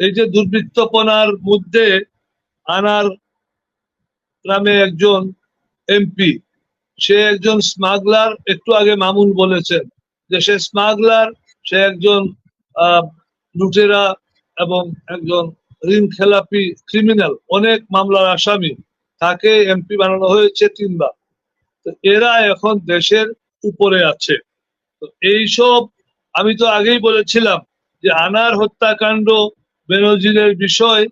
এই যে দুর্বৃত্তপনার মধ্যে আনার নামে একজন এমপি, সে একজন স্মাগলার। একটু আগে মামুন বলেছেন যে সে স্মাগলার, সে একজন লুটেরা এবং একজন ঋণ খেলাপি ক্রিমিনাল, অনেক মামলার আসামি। তাকে এমপি বানানো হয়েছে 3বার। তো এরা এখন দেশের উপরে আছে। তো এইসব, আমি তো আগেই বলেছিলাম যে আনার হত্যাকাণ্ড, বেনজিরের বিষয়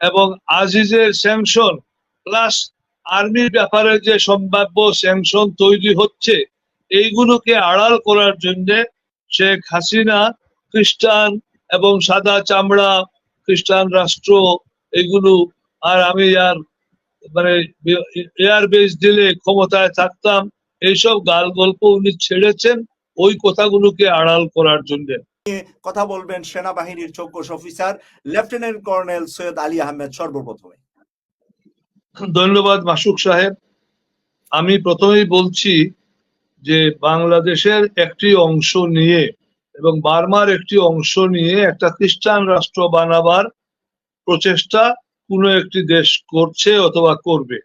এবং আজিজের স্যাংশন, প্লাস আর্মির ব্যাপারে যে সম্ভাব্য স্যাংশন তৈরি হচ্ছে, এইগুলোকে আড়াল করার জন্য শেখ হাসিনা খ্রিস্টান এবং সাদা চামড়া খ্রিস্টান রাষ্ট্র এগুলো, আর আমি আর মানে এয়ার বেস দিলে ক্ষমতায় থাকতাম, এইসব গাল গল্প উনি ছেড়েছেন ওই কথাগুলোকে আড়াল করার জন্য। কথা বলবেন সেনাবাহিনীর চৌকস officer lieutenant colonel Syed Ali Ahmed. সর্বপ্রথমে ধন্যবাদ মাসুক সাহেব। আমি প্রথমেই বলছি যে বাংলাদেশের একটি অংশ নিয়ে এবং বার্মার একটি অংশ নিয়ে একটা খ্রিস্টান রাষ্ট্র বানাবার প্রচেষ্টা কোনো একটি দেশ করছে অথবা করবে।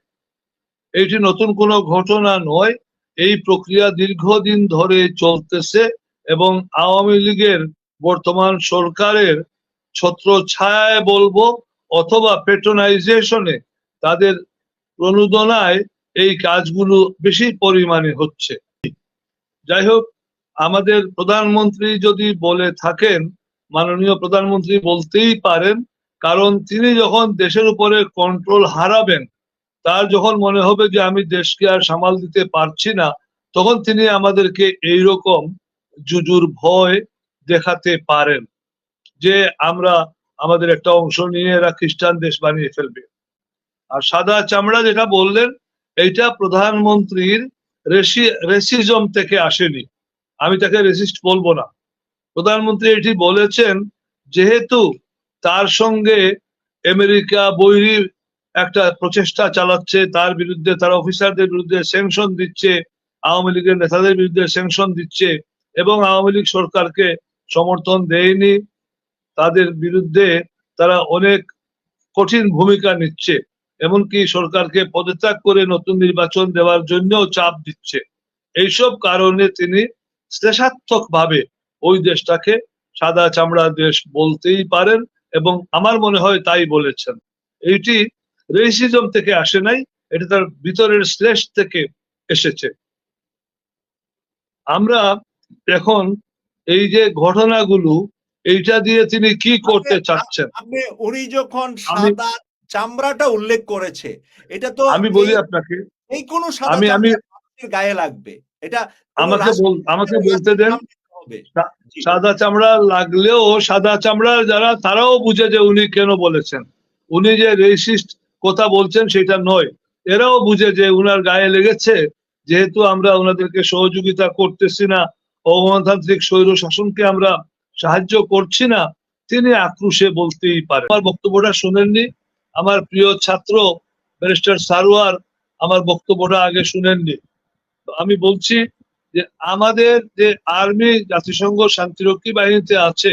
এইটি নতুন কোনো ঘটনা নয়, এই প্রক্রিয়া দীর্ঘদিন ধরে চলতেছে এবং আওয়ামী লীগের বর্তমান সরকারের ছত্র ছায়ায় বলবো অথবা পেট্রোনাইজেশনে, তাদের প্রণোদনায় এই কাজগুলো বেশি পরিমাণে হচ্ছে। যাই হোক, আমাদের প্রধানমন্ত্রী যদি বলে থাকেন, মাননীয় প্রধানমন্ত্রী বলতেই পারেন, কারণ তিনি যখন দেশের উপরে কন্ট্রোল হারাবেন, তার যখন মনে হবে যে আমি দেশকে আর সামাল দিতে পারছি না, তখন তিনি আমাদেরকে এইরকম জুজুর ভয় দেখাতে পারেন যে আমরা আমাদের একটা অংশ নিয়ে এরা খ্রিস্টান দেশ বানিয়ে ফেলবে। আর সাদা চামড়া যেটা বললেন, এইটা প্রধানমন্ত্রীর রেসিজম থেকে আসেনি, আমি তাকে রেসিস্ট বলবো না। প্রধানমন্ত্রী এটি বলেছেন যেহেতু তার সঙ্গে আমেরিকা বৈরী একটা প্রচেষ্টা চালাচ্ছে, তার বিরুদ্ধে, তার অফিসারদের বিরুদ্ধে স্যাংশন দিচ্ছে, আওয়ামী লীগের নেতাদের বিরুদ্ধে স্যাংশন দিচ্ছে এবং আওয়ামী লীগ সরকারকে সমর্থন দেয়নি, তাদের বিরুদ্ধে তারা অনেক কঠিন ভূমিকা নিচ্ছে, এমনকি সরকারকে পদত্যাগ করে নতুন নির্বাচন দেওয়ার জন্য চাপ দিচ্ছে। এইসব কারণে তিনি শ্লেষাত্মক ভাবে ওই দেশটাকে সাদা চামড়া দেশ বলতেই পারেন এবং আমার মনে হয় তাই বলেছেন। এইটি রেসিজম থেকে আসে নাই, এটা তার ভিতরের শ্লেষ থেকে এসেছে। আমরা এখন এই যে ঘটনাগুলো, এইটা দিয়ে তিনি কি করতে চাচ্ছেন? আপনি উনি যখন সাদা চামড়াটা উল্লেখ করেছে, এটা তো আমি বলি আপনাকে, এই কোন সাদা আমি চামড়া গায়ে লাগবে, এটা আমাকে বলতে দেন। হবে। সাদা চামড়া লাগলেও সাদা চামড়া যারা, তারাও বুঝে যে উনি কেন বলেছেন। উনি যে রেসিস্ট কথা বলছেন সেটা নয়, এরাও বুঝে যে উনার গায়ে লেগেছে, যেহেতু আমরা ওনাদেরকে সহযোগিতা করতেছি না, গণতান্ত্রিক স্বৈর শাসনকে আমরা সাহায্য করছি না, তিনি আক্রোশে বলতেই পারেন। আমার বক্তব্যটা শুনেননি, আমার প্রিয় ছাত্র ব্যারিস্টার সারোয়ার আমার বক্তব্যটা আগে শুনেননি। আমি বলছি যে আমাদের যে আর্মি জাতিসংঘ শান্তিরক্ষী বাহিনীতে আছে,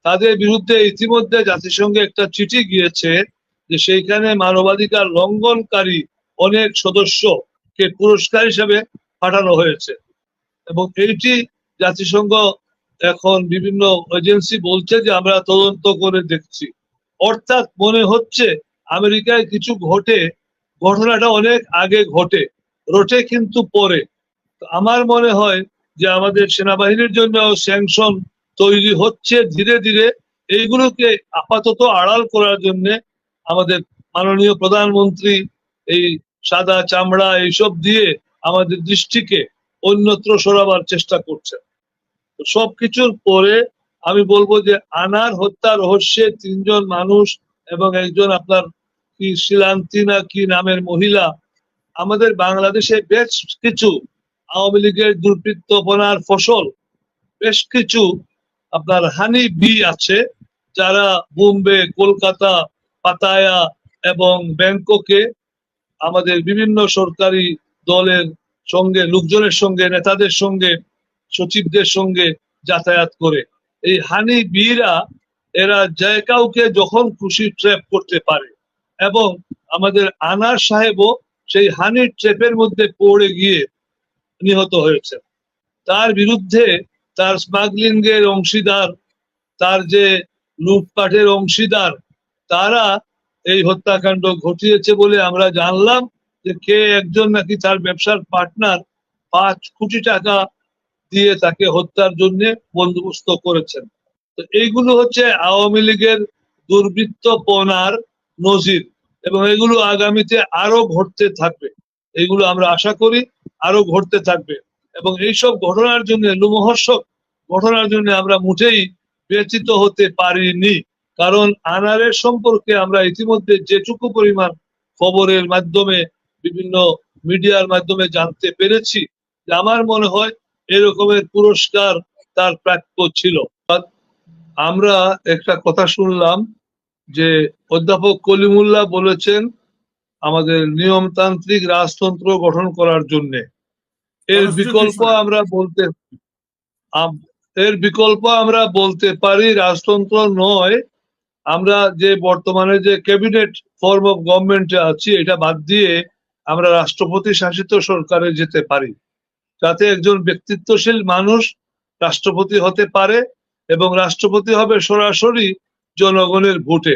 তাদের বিরুদ্ধে ইতিমধ্যে জাতিসংঘে একটা চিঠি গিয়েছে যে সেইখানে মানবাধিকার লঙ্ঘনকারী অনেক সদস্যকে পুরস্কার হিসেবে পাঠানো হয়েছে এবং এইটি জাতিসংঘ এখন বিভিন্ন এজেন্সি বলছে যে আমরা তদন্ত করে দেখছি। অর্থাৎ মনে হচ্ছে আমেরিকায় কিছু ঘটে, ঘটনাটা অনেক আগে ঘটে, রটে কিন্তু পরে। আমার মনে হয় যে আমাদের সেনাবাহিনীর জন্য স্যাংশন তৈরি হচ্ছে ধীরে ধীরে। এইগুলোকে আপাতত আড়াল করার জন্য আমাদের মাননীয় প্রধানমন্ত্রী এই সাদা চামড়া এইসব দিয়ে আমাদের দৃষ্টিকে অন্যত্র সরাবার চেষ্টা করছেন। সবকিছুর পরে আমি বলবো যে আনার হত্যা রহস্যে 3জন মানুষ এবং একজন আপনার কি শিলান্তি না কি নামের মহিলা, আমাদের বাংলাদেশে বেশ কিছু আওয়ামী লীগের দুর্বৃত্তপনার ফসল, বেশ কিছু আপনার হানি বি আছে, যারা বোম্বে, কলকাতা, পাতায়া এবং ব্যাংককে আমাদের বিভিন্ন সরকারি দলের সঙ্গে, লোকজনের সঙ্গে, নেতাদের সঙ্গে, সচিবদের সঙ্গে যাতায়াত করে। এই হানি বিরা এরা যে কাউকে যখন খুশি ট্র্যাপ করতে পারে, এবং আমাদের আনার সাহেবও সেই হানি ট্র্যাপের মধ্যে পড়ে গিয়ে নিহত হয়েছে। তার বিরুদ্ধে তার স্মাগলিং এর অংশীদার, তার যে লুটপাটের অংশীদার, তারা এই হত্যাকাণ্ড ঘটিয়েছে বলে আমরা জানলাম যে কে একজন নাকি তার ব্যবসার পার্টনার 5 কোটি টাকা দিয়ে তাকে হত্যার জন্য বন্দোবস্ত করেছেন। তো এইগুলো হচ্ছে আওয়ামী লীগের দুর্বৃত্তপনার নজির, এবং এগুলো আগামীতে আরো ঘটতে থাকবে। এগুলো আমরা আশা করি আরো ঘটতে থাকবে, এবং এইসব ঘটনার জন্য, লোমহর্ষক ঘটনার জন্য আমরা মোটেই ব্যথিত হতে পারিনি। কারণ আনারের সম্পর্কে আমরা ইতিমধ্যে যেটুকু পরিমাণ খবরের মাধ্যমে, বিভিন্ন মিডিয়ার মাধ্যমে জানতে পেরেছি, যে আমার মনে হয় এরকমের পুরস্কার তার প্রাপ্য ছিল। আমরা একটা কথা শুনলাম যে অধ্যাপক কলিমুল্লাহ বলেছেন আমাদের নিয়মতান্ত্রিক রাজতন্ত্র গঠন করার জন্য। এর বিকল্প আমরা বলতে পারি রাজতন্ত্র নয়, আমরা যে বর্তমানে যে ক্যাবিনেট ফর্ম অফ গভর্নমেন্টে আছি, এটা বাদ দিয়ে আমরা রাষ্ট্রপতি শাসিত সরকারে যেতে পারি, যাতে একজন ব্যক্তিত্বশীল মানুষ রাষ্ট্রপতি হতে পারে, এবং রাষ্ট্রপতি হবে সরাসরি জনগণের ভোটে।